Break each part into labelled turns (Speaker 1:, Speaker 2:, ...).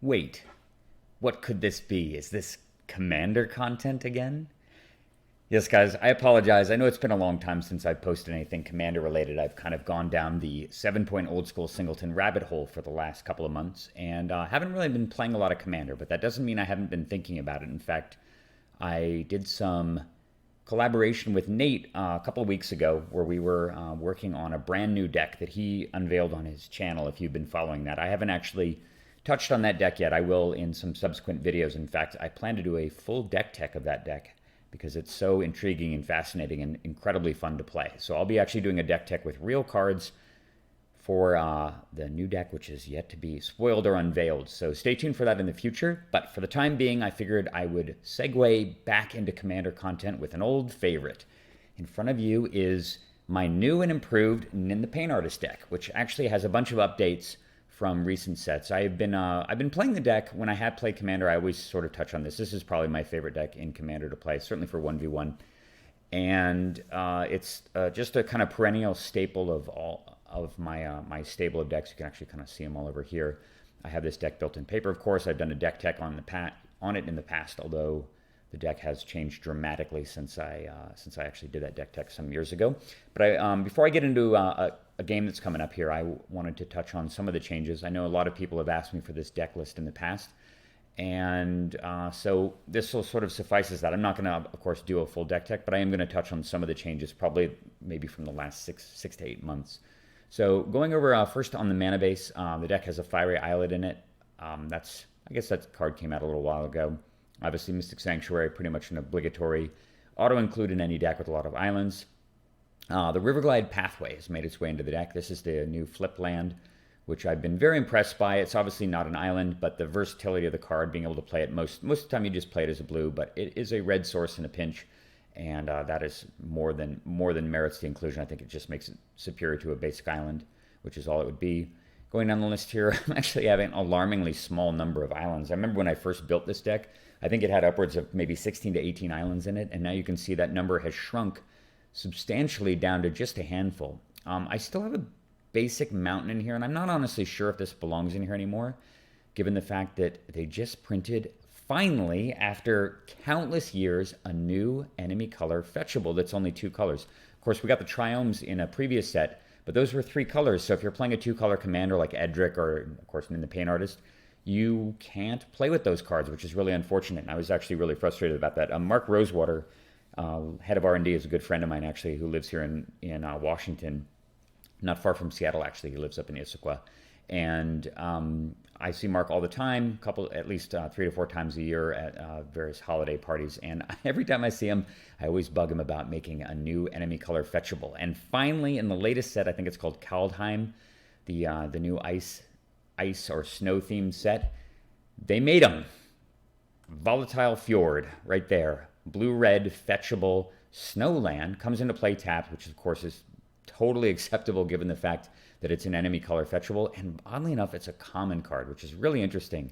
Speaker 1: Wait, what could this be? Is this Commander content again? Yes, guys, I apologize. I know it's been a long time since I've posted anything Commander related. I've kind of gone down the 7-point old school singleton rabbit hole for the last couple of months and haven't really been playing a lot of Commander, but that doesn't mean I haven't been thinking about it. In fact, I did some collaboration with Nate a couple of weeks ago where we were working on a brand new deck that he unveiled on his channel if you've been following that. I haven't actually touched on that deck yet. I will in some subsequent videos. In fact, I plan to do a full deck tech of that deck because it's so intriguing and fascinating and incredibly fun to play. So I'll be actually doing a deck tech with real cards for the new deck, which is yet to be spoiled or unveiled. So stay tuned for that in the future. But for the time being, I figured I would segue back into Commander content with an old favorite. In front of you is my new and improved Nin the Paint Artist deck, which actually has a bunch of updates from recent sets. I've been playing the deck. When I have played Commander, I always sort of touch on this. This is probably my favorite deck in Commander to play, certainly for 1v1. And it's just a kind of perennial staple of all of my stable of decks. You can actually kind of see them all over here. I have this deck built in paper, of course. I've done a deck tech on it in the past, although the deck has changed dramatically since I actually did that deck tech some years ago. But before I get into a game that's coming up here, I wanted to touch on some of the changes. I know a lot of people have asked me for this deck list in the past, and so this will sort of suffice as that. I'm not going to, of course, do a full deck tech, but I am going to touch on some of the changes, probably maybe from the last six to 8 months. So going over first on the mana base, the deck has a Fiery Islet in it. I guess that card came out a little while ago. Obviously, Mystic Sanctuary, pretty much an obligatory auto-include in any deck with a lot of islands. The Riverglide Pathway has made its way into the deck. This is the new flip land, which I've been very impressed by. It's obviously not an island, but the versatility of the card, being able to play it most of the time you just play it as a blue, but it is a red source in a pinch, and that is more than merits the inclusion. I think it just makes it superior to a basic island, which is all it would be. Going down the list here, I'm actually having an alarmingly small number of islands. I remember when I first built this deck, I think it had upwards of maybe 16 to 18 islands in it, and now you can see that number has shrunk substantially down to just a handful. I still have a basic mountain in here, and I'm not honestly sure if this belongs in here anymore, given the fact that they just printed, finally, after countless years, a new enemy color fetchable that's only 2 colors. Of course, we got the Triomes in a previous set, but those were 3 colors, so if you're playing a 2-color commander like Edric or, of course, Nin the Paint Artist, you can't play with those cards, which is really unfortunate, and I was actually really frustrated about that. Mark Rosewater, head of R&D, is a good friend of mine, actually, who lives here in Washington, not far from Seattle, actually. He lives up in Issaquah. And I see Mark all the time, at least 3 to 4 times a year at various holiday parties. And every time I see him, I always bug him about making a new enemy color fetchable. And finally, in the latest set, I think it's called Kaldheim, the new ice or snow themed set, they made them. Volatile Fjord, right there. Blue-red fetchable Snowland comes into play tapped, which of course is totally acceptable given the fact that it's an enemy color fetchable, and oddly enough, it's a common card, which is really interesting.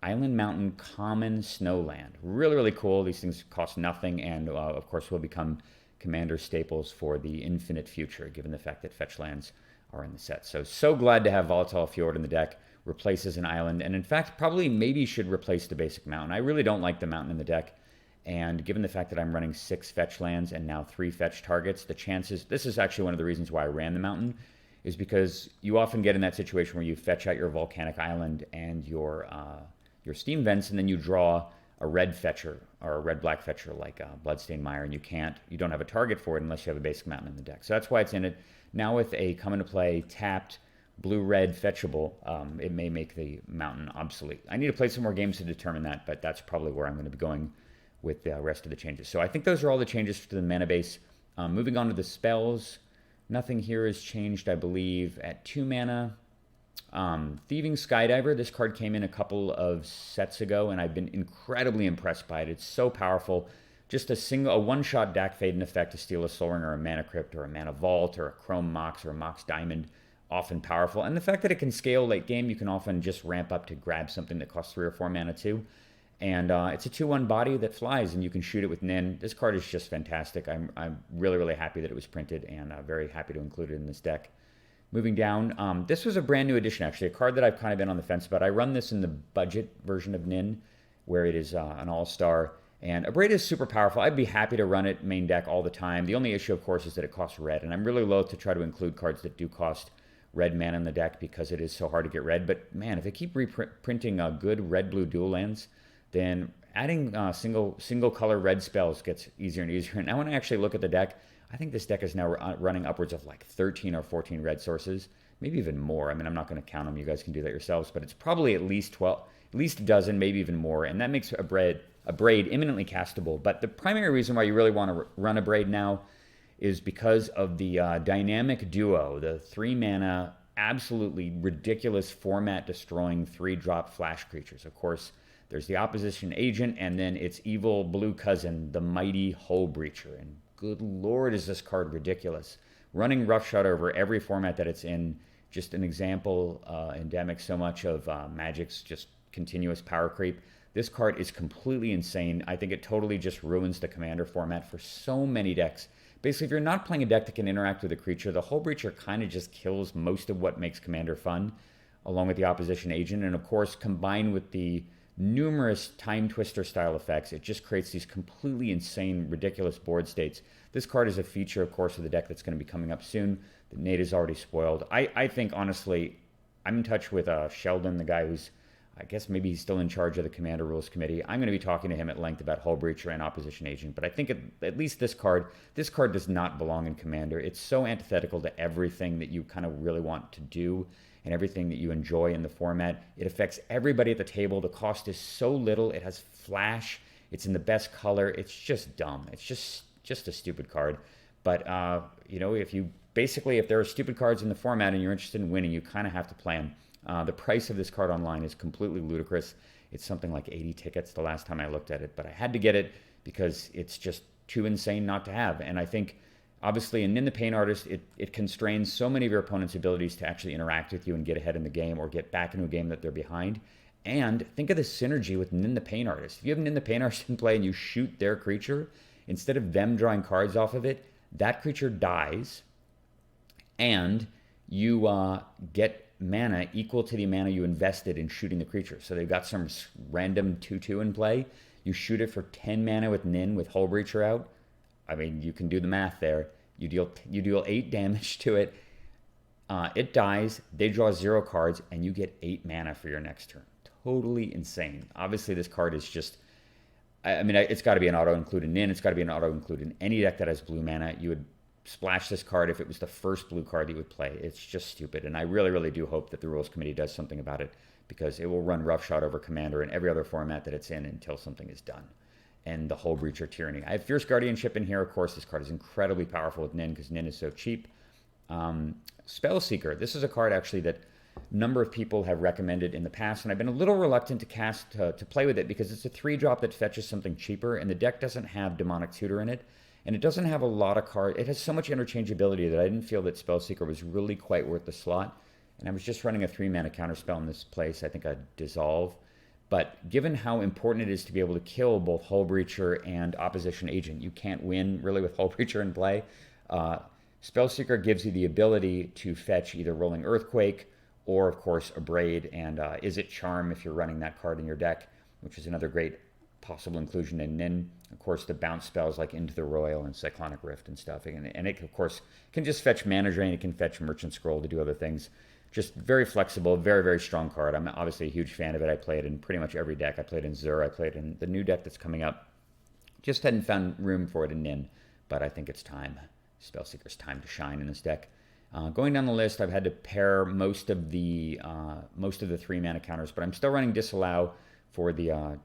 Speaker 1: Island Mountain Common Snowland. Really, really cool. These things cost nothing, and of course will become commander staples for the infinite future, given the fact that fetch lands are in the set. So glad to have Volatile Fjord in the deck. Replaces an island, and in fact, probably maybe should replace the basic mountain. I really don't like the mountain in the deck, and given the fact that I'm running 6 fetch lands and now 3 fetch targets, the chances, this is actually one of the reasons why I ran the mountain, is because you often get in that situation where you fetch out your volcanic island and your steam vents, and then you draw a red fetcher or a red-black fetcher like Bloodstained Mire, and you don't have a target for it unless you have a basic mountain in the deck. So that's why it's in it. Now with a come into play tapped blue-red fetchable, it may make the mountain obsolete. I need to play some more games to determine that, but that's probably where I'm going to be going with the rest of the changes. So I think those are all the changes to the mana base. Moving on to the spells, nothing here has changed, I believe. At 2 mana, Thieving Skydiver, this card came in a couple of sets ago, and I've been incredibly impressed by it. It's so powerful. Just a one-shot Dack Fade effect to steal a Soul Ring or a Mana Crypt or a Mana Vault or a Chrome Mox or a Mox Diamond, often powerful. And the fact that it can scale late game, you can often just ramp up to grab something that costs 3 or 4 mana too. And it's a 2/1 body that flies, and you can shoot it with Nin. This card is just fantastic. I'm really, really happy that it was printed, and very happy to include it in this deck. Moving down, this was a brand new addition, actually, a card that I've kind of been on the fence about. I run this in the budget version of Nin, where it is an all-star. And Abrade is super powerful. I'd be happy to run it main deck all the time. The only issue, of course, is that it costs red. And I'm really loath to try to include cards that do cost red mana in the deck because it is so hard to get red. But man, if they keep reprinting good red-blue dual lands, then adding single color red spells gets easier and easier. And now when I actually look at the deck, I think this deck is now running upwards of like 13 or 14 red sources, maybe even more. I mean, I'm not going to count them. You guys can do that yourselves. But it's probably at least 12, at least a dozen, maybe even more. And that makes Abrade imminently castable. But the primary reason why you really want to run Abrade now is because of the dynamic duo, the 3-mana, absolutely ridiculous format-destroying 3-drop flash creatures. Of course, there's the opposition agent, and then its evil blue cousin, the mighty Hull Breacher. And good lord, is this card ridiculous. Running Roughshod over every format that it's in, just an example endemic so much of Magic's just continuous power creep. This card is completely insane. I think it totally just ruins the Commander format for so many decks. Basically, if you're not playing a deck that can interact with a creature, the Hull Breacher kind of just kills most of what makes Commander fun, along with the opposition agent. And of course, combined with the numerous Time Twister style effects, it just creates these completely insane, ridiculous board states. This card is a feature, of course, of the deck that's going to be coming up soon. The Nate is already spoiled. I think, honestly, I'm in touch with Sheldon, the guy who's, I guess maybe he's still in charge of the Commander Rules Committee. I'm going to be talking to him at length about Hull Breacher and Opposition Agent. But I think at least this card does not belong in Commander. It's so antithetical to everything that you kind of really want to do and everything that you enjoy in the format. It affects everybody at the table. The cost is so little. It has flash. It's in the best color. It's just dumb. It's just a stupid card. But, if there are stupid cards in the format and you're interested in winning, you kind of have to play them. The price of this card online is completely ludicrous. It's something like 80 tickets the last time I looked at it, but I had to get it because it's just too insane not to have. And I think, obviously, in Nin the Pain Artist, it constrains so many of your opponent's abilities to actually interact with you and get ahead in the game or get back into a game that they're behind. And think of the synergy with Nin the Pain Artist. If you have Nin the Pain Artist in play and you shoot their creature, instead of them drawing cards off of it, that creature dies, and you get mana equal to the mana you invested in shooting the creature. So they've got some random 2/2 in play. You shoot it for 10 mana with Nin with Hull Breacher out. I mean, you can do the math there. You deal 8 damage to it. It dies. They draw 0 cards, and you get 8 mana for your next turn. Totally insane. Obviously, this card is just... it's got to be an auto-include in Nin. It's got to be an auto-include in any deck that has blue mana. You would splash this card if it was the first blue card you would play. It's just stupid, and I really, really do hope that the Rules Committee does something about it, because it will run roughshod over Commander and every other format that it's in until something is done. And the Hull Breacher Tyranny. I have Fierce Guardianship in here. Of course, this card is incredibly powerful with Nin because Nin is so cheap. Spellseeker. This is a card, actually, that a number of people have recommended in the past, and I've been a little reluctant to play with it because it's a 3-drop that fetches something cheaper, and the deck doesn't have Demonic Tutor in it. And it doesn't have a lot of cards. It has so much interchangeability that I didn't feel that Spellseeker was really quite worth the slot. And I was just running a 3-mana counterspell in this place. I think I'd Dissolve. But given how important it is to be able to kill both Hull Breacher and Opposition Agent, you can't win really with Hull Breacher in play. Spellseeker gives you the ability to fetch either Rolling Earthquake or, of course, Abrade and Is It Charm if you're running that card in your deck, which is another great possible inclusion in Nin. Of course, the bounce spells like Into the Royal and Cyclonic Rift and stuff. And it, of course, can just fetch Mana Drain. It can fetch Merchant Scroll to do other things. Just very flexible, very, very strong card. I'm obviously a huge fan of it. I play it in pretty much every deck. I played in Zur. I played in the new deck that's coming up. Just hadn't found room for it in Nin, but I think it's time. Spellseeker's time to shine in this deck. Going down the list, I've had to pair most of the 3-mana counters, but I'm still running Disallow for the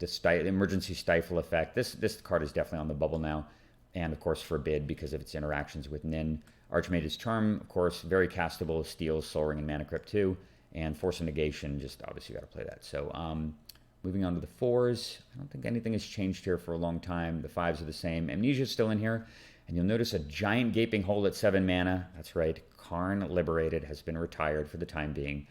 Speaker 1: emergency stifle effect. This card is definitely on the bubble now, and of course Forbid because of its interactions with Nin. Archmage's Charm, of course, very castable, steals, Soul Ring, and Mana Crypt too, and Force of Negation. Just obviously got to play that. So moving on to the 4s, I don't think anything has changed here for a long time. The 5s are the same. Amnesia's still in here, and you'll notice a giant gaping hole at 7 mana. That's right, Karn Liberated has been retired for the time being.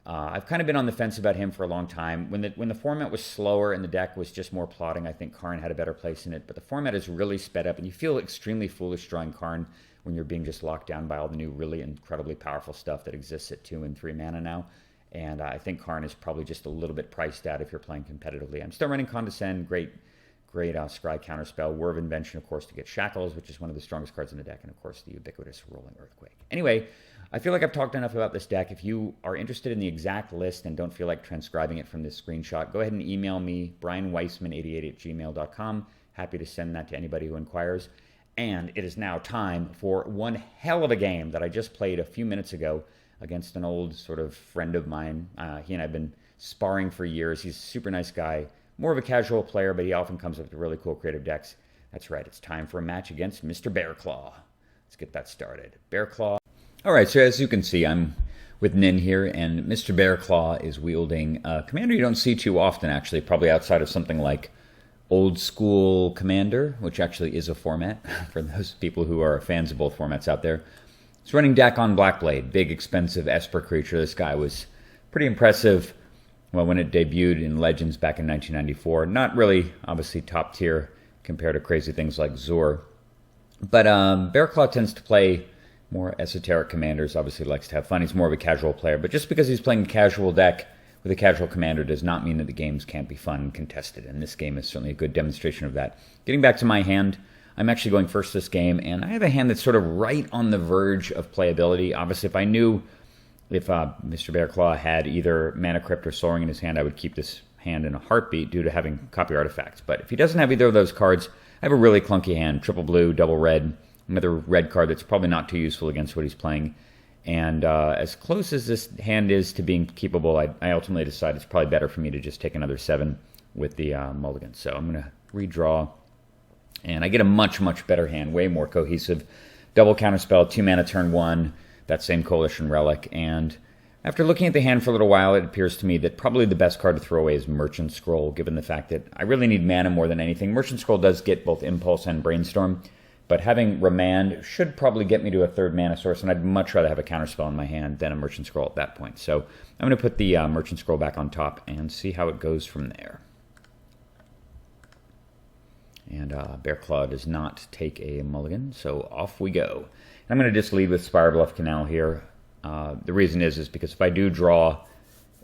Speaker 1: I've kind of been on the fence about him for a long time. When the format was slower and the deck was just more plotting, I think Karn had a better place in it. But the format is really sped up, and you feel extremely foolish drawing Karn when you're being just locked down by all the new really incredibly powerful stuff that exists at 2 and 3 mana now. And I think Karn is probably just a little bit priced out if you're playing competitively. I'm still running Condescend, great Scry counterspell, War of Invention, of course, to get Shackles, which is one of the strongest cards in the deck, and of course the ubiquitous Rolling Earthquake. Anyway, I feel like I've talked enough about this deck. If you are interested in the exact list and don't feel like transcribing it from this screenshot, go ahead and email me, brianweissman88@gmail.com. Happy to send that to anybody who inquires. And it is now time for one hell of a game that I just played a few minutes ago against an old sort of friend of mine. He and I have been sparring for years. He's a super nice guy, more of a casual player, but he often comes up with really cool creative decks. That's right, it's time for a match against Mr. Bearclaw. Let's get that started. Bearclaw. All right, so as you can see, I'm with Nin here, and Mr. Bearclaw is wielding a commander you don't see too often, actually, probably outside of something like Old School Commander, which actually is a format for those people who are fans of both formats out there. It's running Dakkon Blackblade, big, expensive Esper creature. This guy was pretty impressive, well, when it debuted in Legends back in 1994. Not really, obviously, top tier compared to crazy things like Zur. But Bearclaw tends to play more esoteric commanders, obviously likes to have fun. He's more of a casual player, but just because he's playing a casual deck with a casual commander does not mean that the games can't be fun and contested, and this game is certainly a good demonstration of that. Getting back to my hand, I'm actually going first this game, and I have a hand that's sort of right on the verge of playability. Obviously, if I knew if Mr. Bearclaw had either Mana Crypt or Soaring in his hand, I would keep this hand in a heartbeat due to having copy artifacts. But if he doesn't have either of those cards, I have a really clunky hand, triple blue, double red, another red card that's probably not too useful against what he's playing. And as close as this hand is to being keepable, I ultimately decided it's probably better for me to just take another 7 with the mulligan. So I'm going to redraw, and I get a much, much better hand, way more cohesive. Double counterspell, 2 mana turn 1, that same Coalition Relic. And after looking at the hand for a little while, it appears to me that probably the best card to throw away is Merchant Scroll, given the fact that I really need mana more than anything. Merchant Scroll does get both Impulse and Brainstorm, but having Remand should probably get me to a 3rd mana source, and I'd much rather have a counterspell in my hand than a Merchant Scroll at that point. So I'm going to put the Merchant Scroll back on top and see how it goes from there. And Bearclaw does not take a mulligan, so off we go. And I'm going to just lead with Spirebluff Canal here. The reason is because if I do draw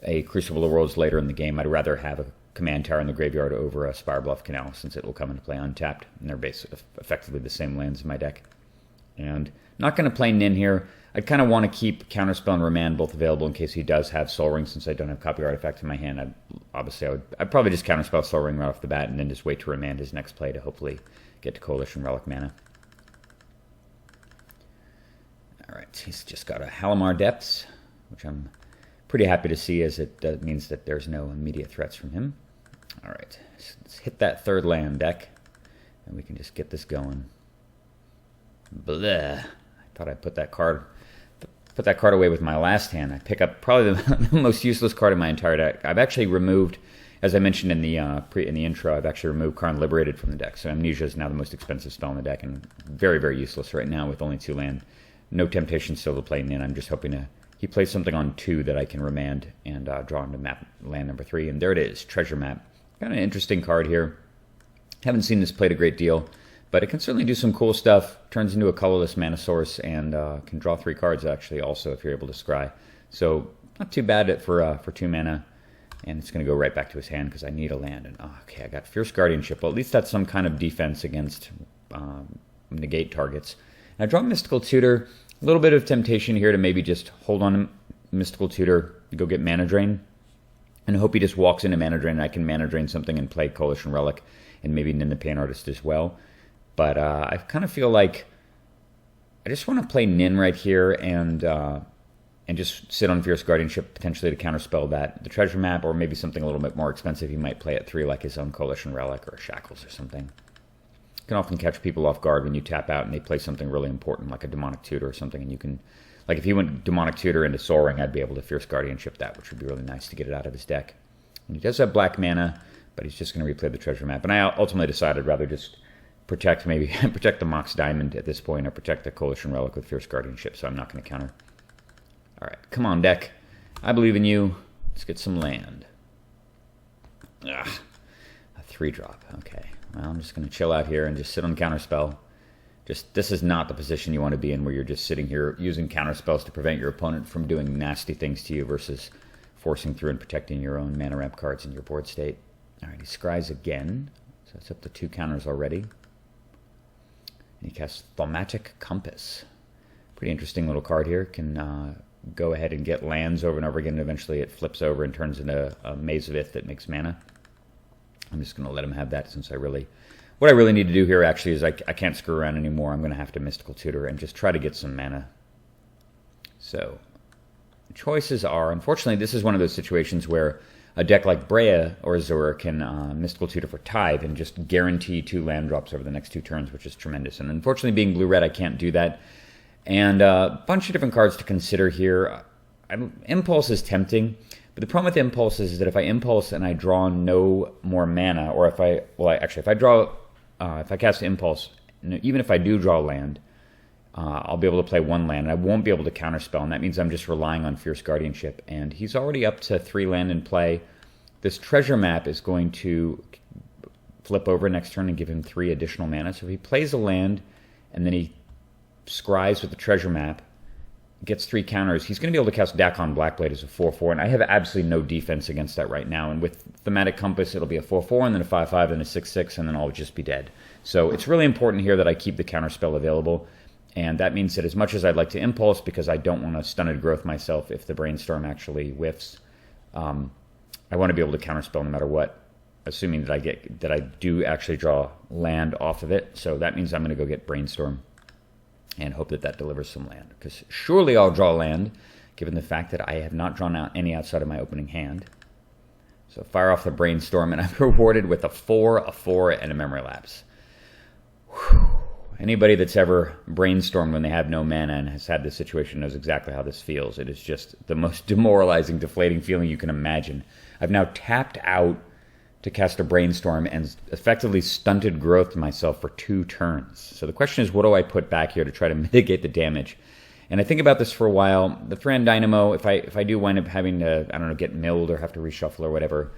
Speaker 1: a Crucible of Worlds later in the game, I'd rather have a Command Tower in the graveyard over a Spirebluff Canal, since it will come into play untapped, and they're basically effectively the same lands in my deck. And not going to play Nin here. I'd kind of want to keep Counterspell and Remand both available in case he does have Soul Ring, since I don't have Copy Artifact in my hand. I'd probably just Counterspell Soul Ring right off the bat, and then just wait to Remand his next play to hopefully get to Coalition Relic mana. Alright, he's just got a Halimar Depths, which I'm pretty happy to see, as it means that there's no immediate threats from him. Alright, let's hit that 3rd land deck, and we can just get this going. Bleh. I thought I'd put that card away with my last hand. I pick up probably the most useless card in my entire deck. I've actually removed, as I mentioned in the intro, I've actually removed Karn Liberated from the deck, so Amnesia is now the most expensive spell in the deck, and very, very useless right now with only 2 land. No temptation still to play Nin. I'm just hoping he plays something on 2 that I can Remand and draw into map land number 3. And there it is, Treasure Map. Kind of an interesting card here. Haven't seen this played a great deal, but it can certainly do some cool stuff. Turns into a colorless mana source and can draw 3 cards actually also if you're able to scry. So not too bad for 2 mana. And it's going to go right back to his hand because I need a land. And okay, I got Fierce Guardianship. Well, at least that's some kind of defense against negate targets. Now, draw Mystical Tutor. A little bit of temptation here to maybe just hold on to Mystical Tutor, go get Mana Drain, and hope he just walks into Mana Drain and I can Mana Drain something and play Coalition Relic and maybe Nin the Pain Artist as well. But I kind of feel like I just want to play Nin right here and just sit on Fierce Guardianship, potentially to counterspell the Treasure Map, or maybe something a little bit more expensive he might play at 3, like his own Coalition Relic or Shackles or something. Can often catch people off guard when you tap out and they play something really important like a Demonic Tutor or something, and you can, like if he went Demonic Tutor into Soul Ring, I'd be able to Fierce Guardianship that, which would be really nice to get it out of his deck. And he does have black mana, but he's just going to replay the Treasure Map. And I ultimately decided I'd rather just protect the Mox Diamond at this point, or protect the Coalition Relic with Fierce Guardianship, so I'm not going to counter. Alright, come on deck. I believe in you. Let's get some land. Ugh, a 3-drop. Okay. Well, I'm just going to chill out here and just sit on counterspell. This is not the position you want to be in, where you're just sitting here using counterspells to prevent your opponent from doing nasty things to you versus forcing through and protecting your own mana ramp cards in your board state. All right, he scries again. So that's up to 2 counters already. And he casts Thaumatic Compass. Pretty interesting little card here. Can go ahead and get lands over and over again, and eventually it flips over and turns into a Maze of Ith that makes mana. I'm just going to let him have that, since what I really need to do here actually is I can't screw around anymore. I'm going to have to Mystical Tutor and just try to get some mana. So the choices are, unfortunately, this is one of those situations where a deck like Brea or Azura can Mystical Tutor for Tithe and just guarantee 2 land drops over the next 2 turns, which is tremendous. And unfortunately, being blue-red, I can't do that. And a bunch of different cards to consider here. Impulse is tempting, but the problem with Impulse is that if I Impulse and I draw no more mana, or if I cast Impulse, even if I do draw land, I'll be able to play 1 land, and I won't be able to counterspell, and that means I'm just relying on Fierce Guardianship. And he's already up to 3 land in play. This treasure map is going to flip over next turn and give him 3 additional mana. So if he plays a land, and then he scries with the treasure map, gets 3 counters, he's going to be able to cast Dakkon Blackblade as a 4/4, and I have absolutely no defense against that right now. And with Thematic Compass, it'll be a 4/4, and then a 5/5, and a 6/6, and then I'll just be dead. So it's really important here that I keep the counterspell available, and that means that as much as I'd like to Impulse, because I don't want to Stunted Growth myself if the Brainstorm actually whiffs, I want to be able to counterspell no matter what, assuming that I do actually draw land off of it. So that means I'm going to go get Brainstorm and hope that delivers some land, because surely I'll draw land, given the fact that I have not drawn out any outside of my opening hand. So fire off the Brainstorm, and I'm rewarded with a 4, a 4, and a Memory Lapse. Whew. Anybody that's ever brainstormed when they have no mana and has had this situation knows exactly how this feels. It is just the most demoralizing, deflating feeling you can imagine. I've now tapped out to cast a Brainstorm and effectively Stunted Growth myself for 2 turns. So the question is, what do I put back here to try to mitigate the damage? And I think about this for a while. The Thran Dynamo, if I do wind up having to, I don't know, get milled or have to reshuffle or whatever,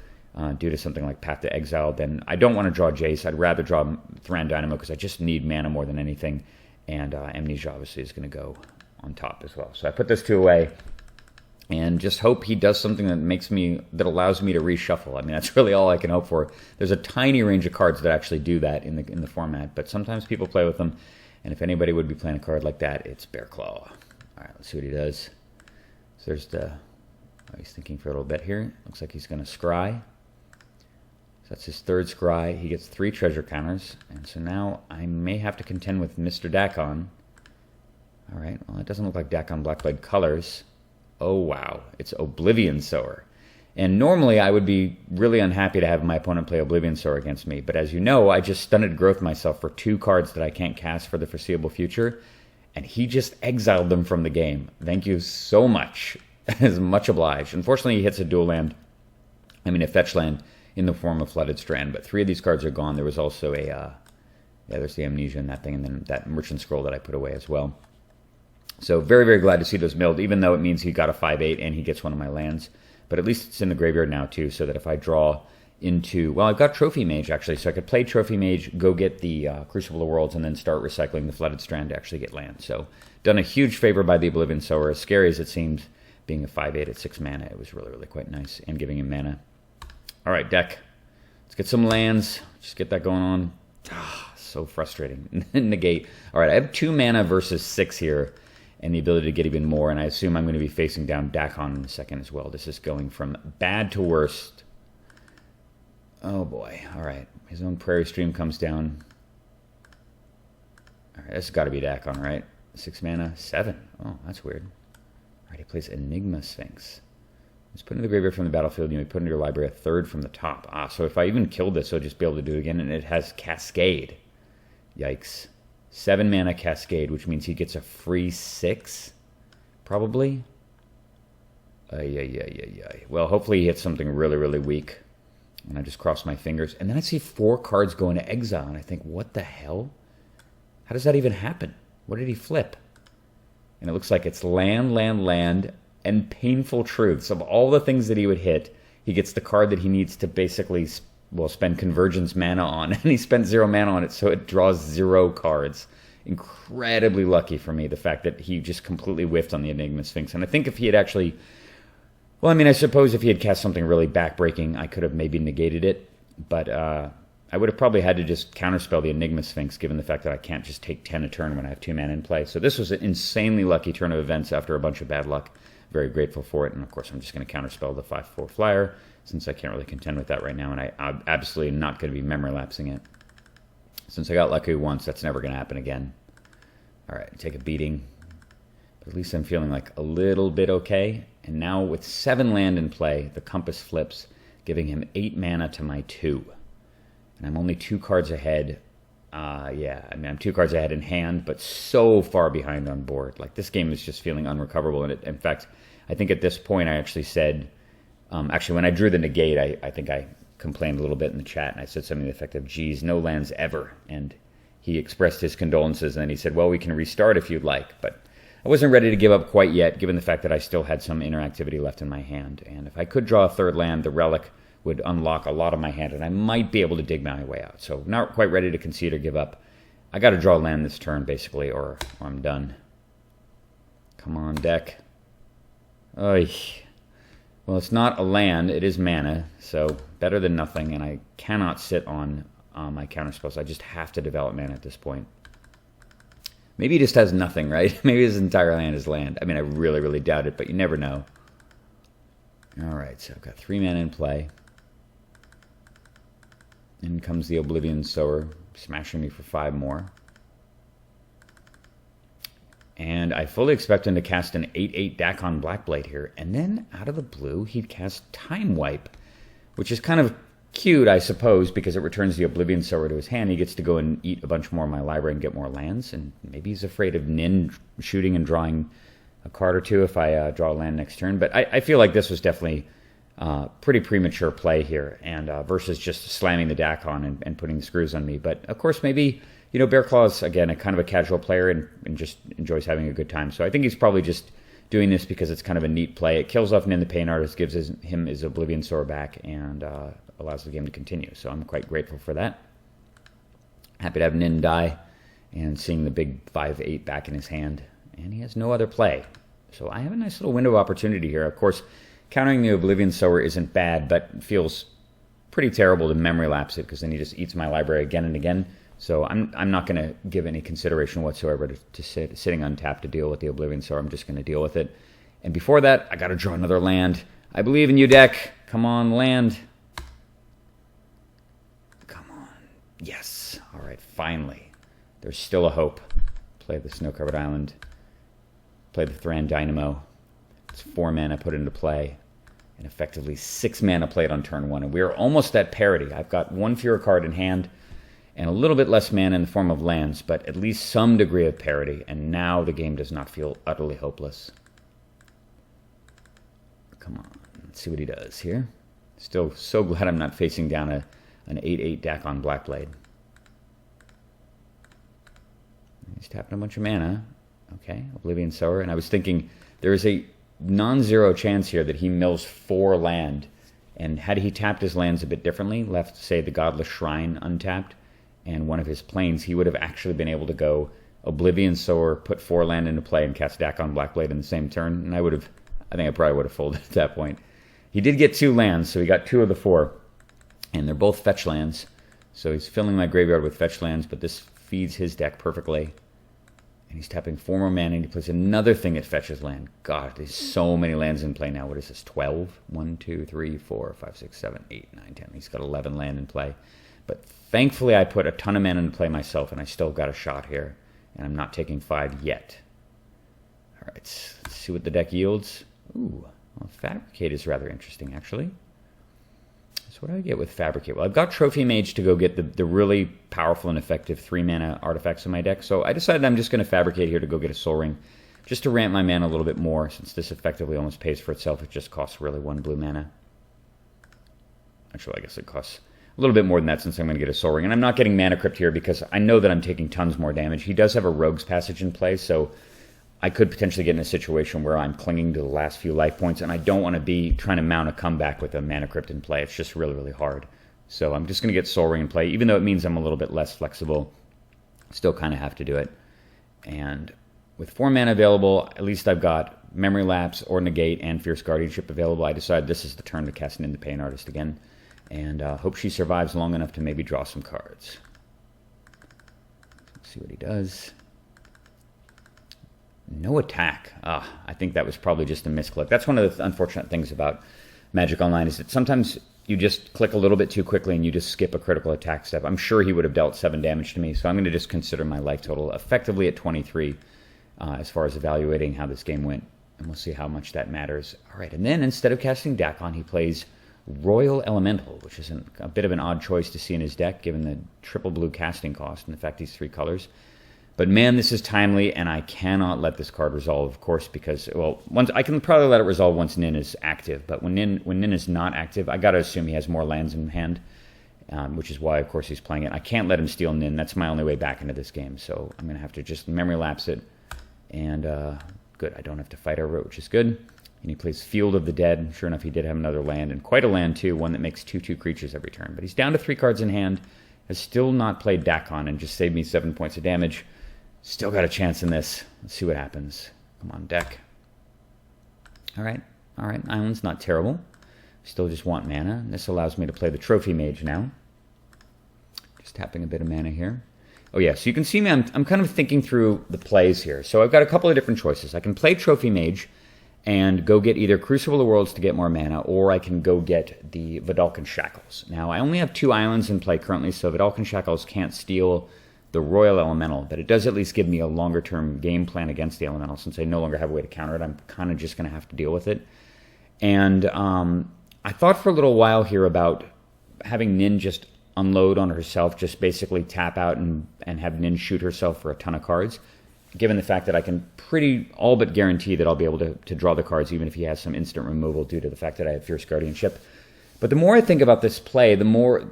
Speaker 1: due to something like Path to Exile, then I don't want to draw Jace. I'd rather draw Thran Dynamo, because I just need mana more than anything. And Amnesia obviously is going to go on top as well. So I put those 2 away and just hope he does something that allows me to reshuffle. I mean, that's really all I can hope for. There's a tiny range of cards that actually do that in the format, but sometimes people play with them. And if anybody would be playing a card like that, it's Bearclaw. All right, let's see what he does. So there's he's thinking for a little bit here. Looks like he's going to scry. So that's his 3rd scry. He gets 3 treasure counters. And so now I may have to contend with Mr. Dakkon. All right, well, it doesn't look like Dakkon Blackblade colors. Oh, wow. It's Oblivion Sower. And normally I would be really unhappy to have my opponent play Oblivion Sower against me. But as you know, I just Stunted Growth myself for 2 cards that I can't cast for the foreseeable future. And he just exiled them from the game. Thank you so much. As much obliged. Unfortunately, he hits a fetch land in the form of Flooded Strand. But 3 of these cards are gone. There was also there's the Amnesia and that thing, and then that Merchant Scroll that I put away as well. So very, very glad to see those milled, even though it means he got a 5/8 and he gets one of my lands. But at least it's in the graveyard now, too, so that if I draw into... Well, I've got Trophy Mage, actually, so I could play Trophy Mage, go get the Crucible of Worlds, and then start recycling the Flooded Strand to actually get land. So done a huge favor by the Oblivion Sower. As scary as it seems, being a 5/8 at 6 mana, it was really, really quite nice, and giving him mana. All right, deck. Let's get some lands. Just get that going on. So frustrating. Negate. All right, I have 2 mana versus 6 here, and the ability to get even more, and I assume I'm going to be facing down Dakkon in a second as well. This is going from bad to worst. Oh boy. All right. His own Prairie Stream comes down. All right, that's got to be Dakkon, right? 6 mana, 7. Oh, that's weird. All right, he plays Enigma Sphinx. Let's put in the graveyard from the battlefield. You may put into your library a 3rd from the top. So if I even killed this, I'll just be able to do it again, and it has Cascade. Yikes. 7 mana Cascade, which means he gets a free 6, probably. Well, hopefully he hits something really, really weak. And I just cross my fingers. And then I see 4 cards go into exile, and I think, what the hell? How does that even happen? What did he flip? And it looks like it's land, and painful truths. Of all the things that he would hit, he gets the card that he needs to basically, well, spend Convergence mana on, and he spent 0 mana on it, so it draws 0 cards. Incredibly lucky for me, the fact that he just completely whiffed on the Enigma Sphinx. And I think if he had actually... Well, I mean, I suppose if he had cast something really backbreaking, I could have maybe negated it. But I would have probably had to just counterspell the Enigma Sphinx, given the fact that I can't just take 10 a turn when I have 2 mana in play. So this was an insanely lucky turn of events after a bunch of bad luck. Very grateful for it. And of course, I'm just going to counterspell the 5/4 flyer, since I can't really contend with that right now. And I'm absolutely not going to be memory lapsing it. Since I got lucky once, that's never going to happen again. All right, take a beating. But at least I'm feeling like a little bit okay. And now with 7 land in play, the compass flips, giving him 8 mana to my 2. And I'm only 2 cards ahead. Yeah, I mean, I'm 2 cards ahead in hand, but so far behind on board. Like, this game is just feeling unrecoverable. And in fact, I think at this point I actually said, actually, when I drew the negate, I think I complained a little bit in the chat, and I said something to the effect of, geez, no lands ever. And he expressed his condolences, and then he said, well, we can restart if you'd like. But I wasn't ready to give up quite yet, given the fact that I still had some interactivity left in my hand. And if I could draw a 3rd land, the Relic would unlock a lot of my hand, and I might be able to dig my way out. So not quite ready to concede or give up. I got to draw land this turn, basically, or I'm done. Come on, deck. Oy. Well, it's not a land. It is mana, so better than nothing, and I cannot sit on my counterspells. I just have to develop mana at this point. Maybe he just has nothing, right? Maybe his entire land is land. I mean, I really, really doubt it, but you never know. All right, so I've got 3 mana in play. In comes the Oblivion Sower, smashing me for 5 more. And I fully expect him to cast an 8/8 Dakkon Blackblade here. And then, out of the blue, he'd cast Time Wipe, which is kind of cute, I suppose, because it returns the Oblivion Sower to his hand. He gets to go and eat a bunch more of my library and get more lands. And maybe he's afraid of Nin shooting and drawing a card or 2 if I draw a land next turn. But I feel like this was definitely pretty premature play here, and versus just slamming the Dakkon and putting the screws on me. But, of course, maybe... You know, Bear Claw's, again, a kind of a casual player and just enjoys having a good time. So I think he's probably just doing this because it's kind of a neat play. It kills off Nin the Pain Artist, gives him his Oblivion Sower back, and allows the game to continue. So I'm quite grateful for that. Happy to have Nin die and seeing the big 5/8 back in his hand. And he has no other play. So I have a nice little window of opportunity here. Of course, countering the Oblivion Sower isn't bad, but feels pretty terrible to memory lapse it because then he just eats my library again and again. So I'm not going to give any consideration whatsoever to sitting untapped to deal with the Oblivion Sower. I'm just going to deal with it. And before that, I got to draw another land. I believe in you, deck. Come on, land. Come on. Yes. All right, finally. There's still a hope. Play the Snow-Covered Island. Play the Thran Dynamo. It's 4 mana put into play. And effectively 6 mana played on turn 1. And we're almost at parity. I've got 1 fewer card in hand and a little bit less mana in the form of lands, but at least some degree of parity, and now the game does not feel utterly hopeless. Come on, let's see what he does here. Still so glad I'm not facing down an 8/8 Dakkon Blackblade. He's tapping a bunch of mana. Okay, Oblivion Sower, and I was thinking there is a non-zero chance here that he mills 4 land, and had he tapped his lands a bit differently, left, say, the Godless Shrine untapped, and one of his planes, he would have actually been able to go Oblivion Sower, put 4 land into play, and cast Dakkon Blackblade in the same turn. And I think I probably would have folded at that point. He did get 2 lands, so he got 2 of the 4. And they're both fetch lands. So he's filling my graveyard with fetch lands, but this feeds his deck perfectly. And he's tapping 4 more mana, and he plays another thing that fetches land. God, there's so many lands in play now. What is this, 12? 1, 2, 3, 4, 5, 6, 7, 8, 9, 10. He's got 11 land in play. But thankfully, I put a ton of mana into play myself, and I still got a shot here. And I'm not taking 5 yet. All right, let's see what the deck yields. Ooh, well, Fabricate is rather interesting, actually. So what do I get with Fabricate? Well, I've got Trophy Mage to go get the really powerful and effective 3-mana artifacts in my deck. So I decided I'm just going to Fabricate here to go get a Soul Ring, just to ramp my mana a little bit more, since this effectively almost pays for itself. It just costs really 1 blue mana. Actually, I guess it costs a little bit more than that, since I'm going to get a Soul Ring. And I'm not getting Mana Crypt here because I know that I'm taking tons more damage. He does have a Rogue's Passage in play, so I could potentially get in a situation where I'm clinging to the last few life points, and I don't want to be trying to mount a comeback with a Mana Crypt in play. It's just really, really hard. So I'm just going to get Soul Ring in play, even though it means I'm a little bit less flexible. Still kind of have to do it. And with 4 mana available, at least I've got Memory Lapse or Negate and Fierce Guardianship available. I decide this is the turn to cast in the Pain Artist again. And hope she survives long enough to maybe draw some cards. Let's see what he does. No attack. I think that was probably just a misclick. That's one of the unfortunate things about Magic Online is that sometimes you just click a little bit too quickly and you just skip a critical attack step. I'm sure he would have dealt 7 damage to me, so I'm going to just consider my life total effectively at 23 as far as evaluating how this game went, and we'll see how much that matters. All right, and then instead of casting Dakkon, he plays Royal Elemental, which is a bit of an odd choice to see in his deck given the triple blue casting cost and the fact he's 3 colors. But man, this is timely, and I cannot let this card resolve, of course, because, well, once I can probably let it resolve once Nin is active, but when Nin is not active, I got to assume he has more lands in hand, which is why, of course, he's playing it. I can't let him steal Nin. That's my only way back into this game, so I'm going to have to just Memory Lapse it, and good. I don't have to fight over it, which is good. And he plays Field of the Dead. Sure enough, he did have another land, and quite a land, too, one that makes 2/2 creatures every turn. But he's down to 3 cards in hand, has still not played Dakkon, and just saved me 7 points of damage. Still got a chance in this. Let's see what happens. Come on, deck. All right. Island's not terrible. Still just want mana. This allows me to play the Trophy Mage now. Just tapping a bit of mana here. Oh, yeah. So you can see me. I'm kind of thinking through the plays here. So I've got a couple of different choices. I can play Trophy Mage and go get either Crucible of Worlds to get more mana, or I can go get the Vidalcan Shackles. Now, I only have 2 islands in play currently, so Vidalcan Shackles can't steal the Royal Elemental, but it does at least give me a longer-term game plan against the Elemental. Since I no longer have a way to counter it, I'm kind of just going to have to deal with it. And I thought for a little while here about having Nin just unload on herself, just basically tap out and have Nin shoot herself for a ton of cards, given the fact that I can pretty all but guarantee that I'll be able to draw the cards even if he has some instant removal due to the fact that I have Fierce Guardianship. But the more I think about this play, the more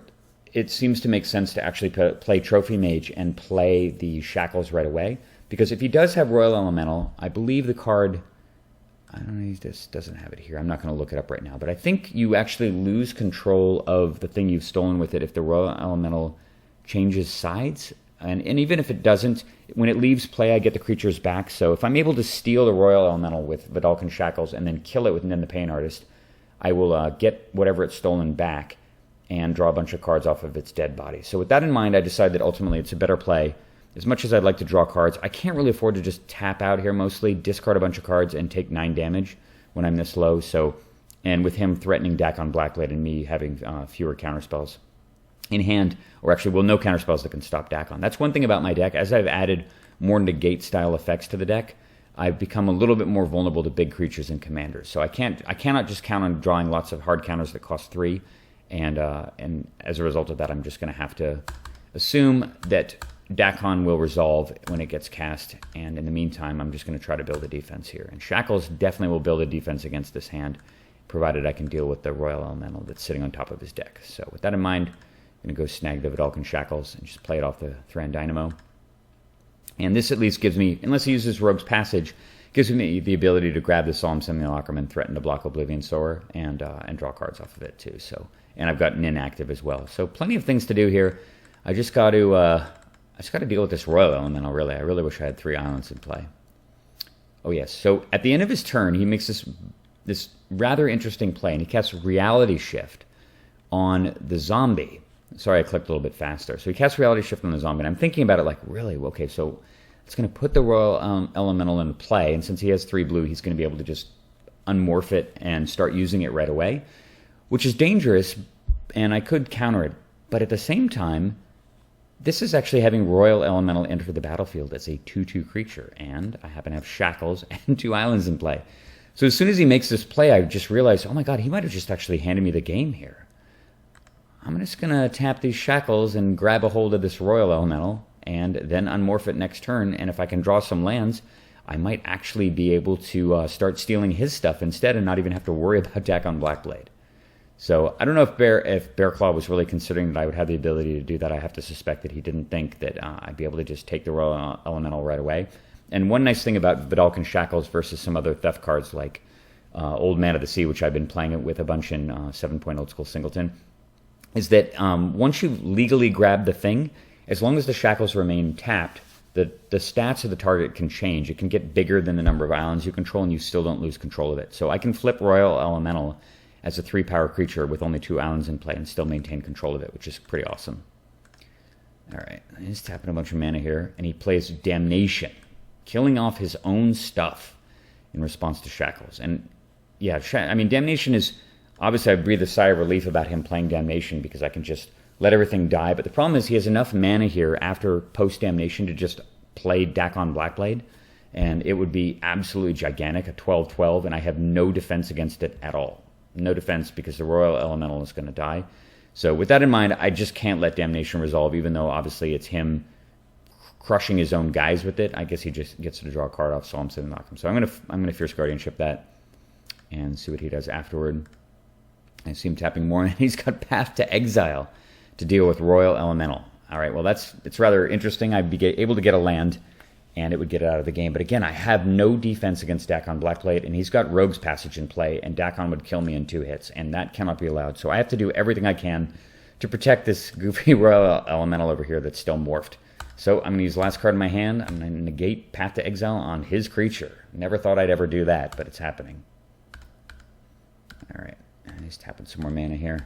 Speaker 1: it seems to make sense to actually play Trophy Mage and play the Shackles right away. Because if he does have Royal Elemental, I believe the card, I don't know, he just doesn't have it here. I'm not going to look it up right now. But I think you actually lose control of the thing you've stolen with it if the Royal Elemental changes sides. And even if it doesn't, when it leaves play, I get the creatures back. So if I'm able to steal the Royal Elemental with Vidalcan Shackles and then kill it with Nin the Pain Artist, I will get whatever it's stolen back and draw a bunch of cards off of its dead body. So with that in mind, I decided that ultimately it's a better play. As much as I'd like to draw cards, I can't really afford to just tap out here mostly, discard a bunch of cards, and take 9 damage when I'm this low. So, and with him threatening Dakkon Blackblade and me having fewer counterspells in hand, or actually, well, no counterspells that can stop Dakkon. That's one thing about my deck. As I've added more negate-style effects to the deck, I've become a little bit more vulnerable to big creatures and commanders. So I cannot just count on drawing lots of hard counters that cost 3. And as a result of that, I'm just going to have to assume that Dakkon will resolve when it gets cast. And in the meantime, I'm just going to try to build a defense here. And Shackles definitely will build a defense against this hand, provided I can deal with the Royal Elemental that's sitting on top of his deck. So with that in mind, I'm going to go snag the Vidalcan Shackles and just play it off the Thran Dynamo. And this at least gives me, unless he uses Rogue's Passage, gives me the ability to grab the Solemn Simulacrum and threaten to block Oblivion Sower and draw cards off of it too. So, and I've got Nin active as well. So plenty of things to do here. I just got to deal with this Royal Elemental. Really, I really wish I had 3 islands in play. Oh yes. So at the end of his turn, he makes this rather interesting play, and he casts Reality Shift on the zombie. Sorry, I clicked a little bit faster. So he casts Reality Shift on the zombie, and I'm thinking about it like, really? Okay, so it's going to put the Royal Elemental into play, and since he has 3 blue, he's going to be able to just unmorph it and start using it right away, which is dangerous, and I could counter it. But at the same time, this is actually having Royal Elemental enter the battlefield as a 2/2 creature, and I happen to have Shackles and 2 islands in play. So as soon as he makes this play, I just realized, oh my god, he might have just actually handed me the game here. I'm just going to tap these Shackles and grab a hold of this Royal Elemental, and then unmorph it next turn, and if I can draw some lands, I might actually be able to start stealing his stuff instead and not even have to worry about Dakkon Blackblade. So I don't know if Bearclaw was really considering that I would have the ability to do that. I have to suspect that he didn't think that I'd be able to just take the Royal Elemental right away. And one nice thing about Dakkon Shackles versus some other theft cards like Old Man of the Sea, which I've been playing it with a bunch in 7-Point Old School Singleton, is that once you legally grab the thing, as long as the shackles remain tapped, the stats of the target can change. It can get bigger than the number of islands you control, and you still don't lose control of it. So I can flip Royal Elemental as a 3-power creature with only 2 islands in play and still maintain control of it, which is pretty awesome. All right, he's tapping a bunch of mana here, and he plays Damnation, killing off his own stuff in response to shackles. And yeah, I mean, Damnation is... Obviously, I breathe a sigh of relief about him playing Damnation because I can just let everything die. But the problem is he has enough mana here after post-Damnation to just play Dakkon Blackblade. And it would be absolutely gigantic, a 12-12, and I have no defense against it at all. No defense because the Royal Elemental is going to die. So with that in mind, I just can't let Damnation resolve, even though obviously it's him crushing his own guys with it. I guess he just gets to draw a card off, so I'm sitting knock him. So I'm gonna Fierce Guardianship that and see what he does afterward. I see him tapping more, and he's got Path to Exile to deal with Royal Elemental. All right, well, it's rather interesting. I'd be able to get a land, and it would get it out of the game. But again, I have no defense against Dakkon Blackblade, and he's got Rogue's Passage in play, and Dakkon would kill me in 2 hits, and that cannot be allowed. So I have to do everything I can to protect this goofy Royal Elemental over here that's still morphed. So I'm going to use the last card in my hand. I'm going to negate Path to Exile on his creature. Never thought I'd ever do that, but it's happening. All right. And he's tapping some more mana here.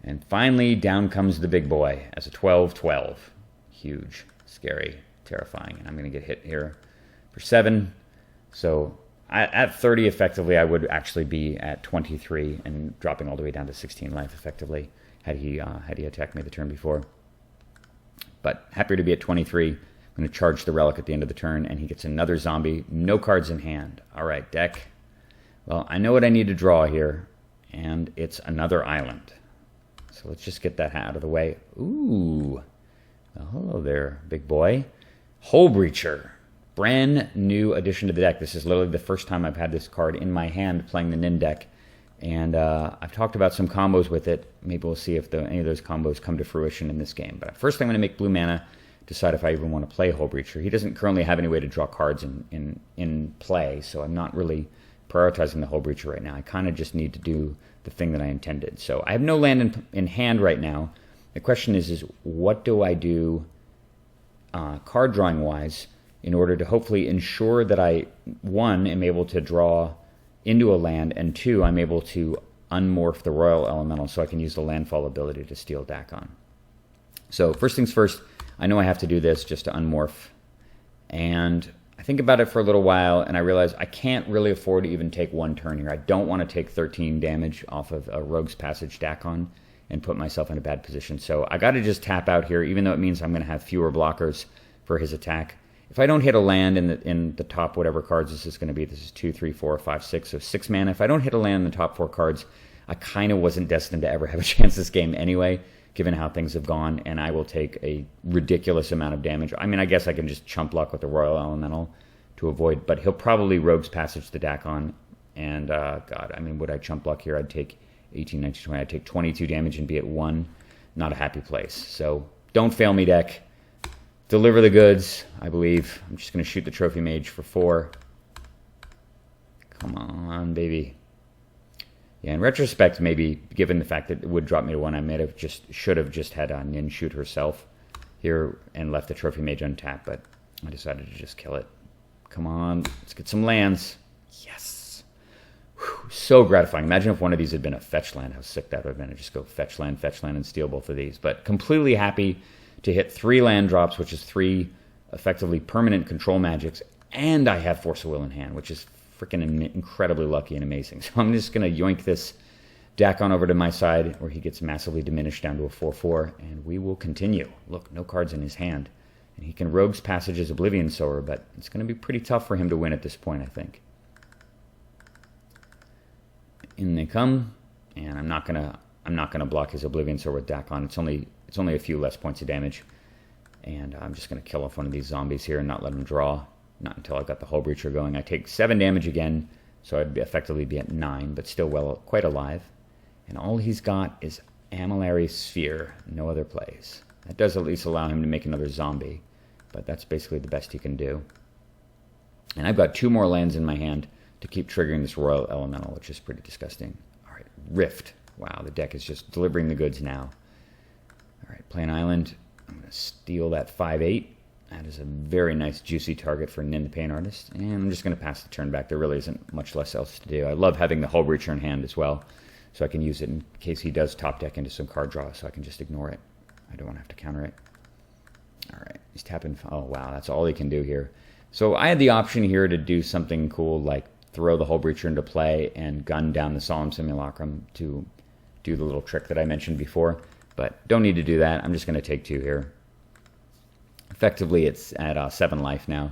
Speaker 1: And finally, down comes the big boy as a 12-12. Huge, scary, terrifying. And I'm going to get hit here for 7. So at 30, effectively, I would actually be at 23 and dropping all the way down to 16 life, effectively, had he attacked me the turn before. But happier to be at 23. I'm going to charge the Relic at the end of the turn, and he gets another zombie. No cards in hand. All right, deck. Well, I know what I need to draw here, and it's another island. So let's just get that out of the way. Ooh. Well, hello there, big boy. Hole Breacher. Brand new addition to the deck. This is literally the first time I've had this card in my hand playing the Nin deck. And I've talked about some combos with it. Maybe we'll see if any of those combos come to fruition in this game. But first I'm going to make blue mana, decide if I even want to play Hole Breacher. He doesn't currently have any way to draw cards in play, so I'm not really prioritizing the Hole Breacher right now. I kind of just need to do the thing that I intended. So I have no land in hand right now. The question is what do I do card drawing wise in order to hopefully ensure that I, 1, am able to draw into a land, and 2, I'm able to unmorph the Royal Elemental so I can use the landfall ability to steal Dakkon. So first things first, I know I have to do this just to unmorph, and I think about it for a little while, and I realize I can't really afford to even take 1 turn here. I don't want to take 13 damage off of a Rogue's Passage Dakkon and put myself in a bad position. So I got to just tap out here, even though it means I'm going to have fewer blockers for his attack. If I don't hit a land in the top whatever cards this is going to be, this is 2, 3, 4, 5, 6, so 6 mana. If I don't hit a land in the top 4 cards, I kind of wasn't destined to ever have a chance this game anyway, given how things have gone, and I will take a ridiculous amount of damage. I mean, I guess I can just chump luck with the Royal Elemental to avoid, but he'll probably Rogue's Passage the Dakkon, and God, I mean, would I chump luck here? I'd take 18, 19, 20, I'd take 22 damage and be at 1. Not a happy place. So don't fail me, deck. Deliver the goods, I believe. I'm just going to shoot the Trophy Mage for 4. Come on, baby. Yeah, in retrospect, maybe, given the fact that it would drop me to 1, I should have just had Nin shoot herself here and left the Trophy Mage untapped, but I decided to just kill it. Come on, let's get some lands. Yes. Whew, so gratifying. Imagine if one of these had been a fetch land, how sick that would have been. I'd just go fetch land, and steal both of these. But completely happy to hit 3 land drops, which is 3 effectively permanent control magics, and I have Force of Will in hand, which is freaking incredibly lucky and amazing. So I'm just going to yoink this Dakkon over to my side, where he gets massively diminished down to a 4-4, and we will continue. Look, no cards in his hand. And he can Rogue's Passage as Oblivion Sower, but it's going to be pretty tough for him to win at this point, I think. In they come, and I'm not gonna block his Oblivion Sower with Dakkon. It's only a few less points of damage, and I'm just going to kill off one of these zombies here and not let him draw. Not until I've got the Hole Breacher going. I take 7 damage again, so I'd effectively be at 9, but still quite alive. And all he's got is Amylary Sphere, no other plays. That does at least allow him to make another zombie, but that's basically the best he can do. And I've got 2 more lands in my hand to keep triggering this Royal Elemental, which is pretty disgusting. All right, Rift. Wow, the deck is just delivering the goods now. All right, play an island. I'm going to steal that 5/8. That is a very nice, juicy target for Nin the Pain Artist. And I'm just going to pass the turn back. There really isn't much less else to do. I love having the Hull Breacher in hand as well, so I can use it in case he does top deck into some card draw, so I can just ignore it. I don't want to have to counter it. All right, he's tapping. Oh, wow, that's all he can do here. So I had the option here to do something cool like throw the Hull Breacher into play and gun down the Solemn Simulacrum to do the little trick that I mentioned before, but don't need to do that. I'm just going to take 2 here. Effectively, it's at 7 life now.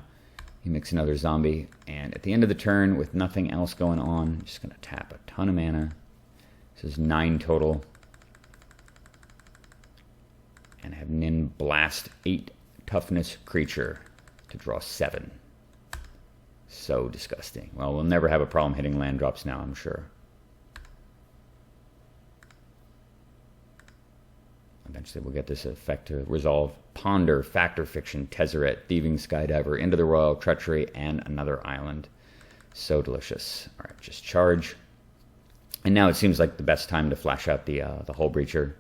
Speaker 1: He makes another zombie, and at the end of the turn, with nothing else going on, I'm just going to tap a ton of mana. This is 9 total. And I have Nin blast 8 toughness creature to draw 7. So disgusting. Well, we'll never have a problem hitting land drops now, I'm sure. Eventually we'll get this effect to resolve. Ponder, Factor Fiction, Tezzeret, Thieving Skydiver, Into the Royal Treachery, and another island. So delicious. All right, just charge. And now it seems like the best time to flash out the Hull Breacher.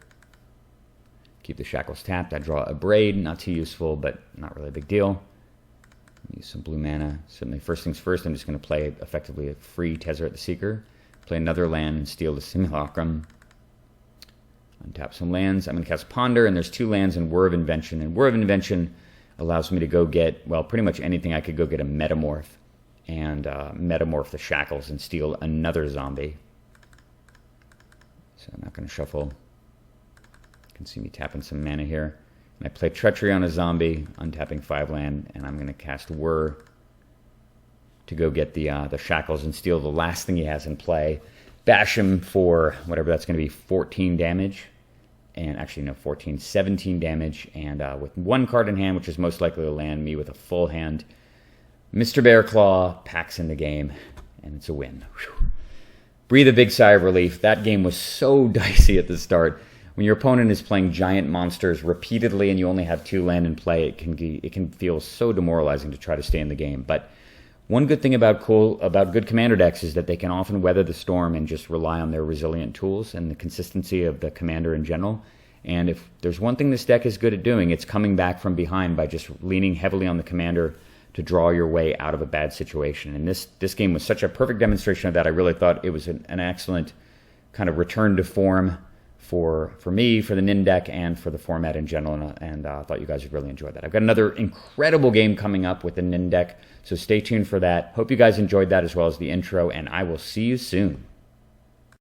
Speaker 1: Keep the Shackles tapped. I draw a Braid, not too useful, but not really a big deal. Use some blue mana. Certainly, first things first, I'm just going to play effectively a free Tezzeret the Seeker. Play another land and steal the Simulacrum. Untap some lands. I'm going to cast Ponder, and there's 2 lands in Whir of Invention. And Whir of Invention allows me to go get, well, pretty much anything. I could go get a Metamorph and Metamorph the Shackles and steal another zombie. So I'm not going to shuffle. You can see me tapping some mana here. And I play Treachery on a zombie, untapping 5 land, and I'm going to cast Whir to go get the Shackles and steal the last thing he has in play. Bash him for whatever that's going to be, 14 damage. And actually, no, 17 damage. And with 1 card in hand, which is most likely to land me with a full hand, Mr. Bearclaw packs in the game, and it's a win. Whew. Breathe a big sigh of relief. That game was so dicey at the start. When your opponent is playing giant monsters repeatedly and you only have 2 land in play, it can feel so demoralizing to try to stay in the game. But one good thing about good commander decks is that they can often weather the storm and just rely on their resilient tools and the consistency of the commander in general. And if there's one thing this deck is good at doing, it's coming back from behind by just leaning heavily on the commander to draw your way out of a bad situation. And this game was such a perfect demonstration of that. I really thought it was an excellent kind of return to form for me, for the Nin deck, and for the format in general, and I thought you guys would really enjoy that. I've got another incredible game coming up with the Nin deck, so stay tuned for that. Hope you guys enjoyed that as well as the intro, and I will see you soon.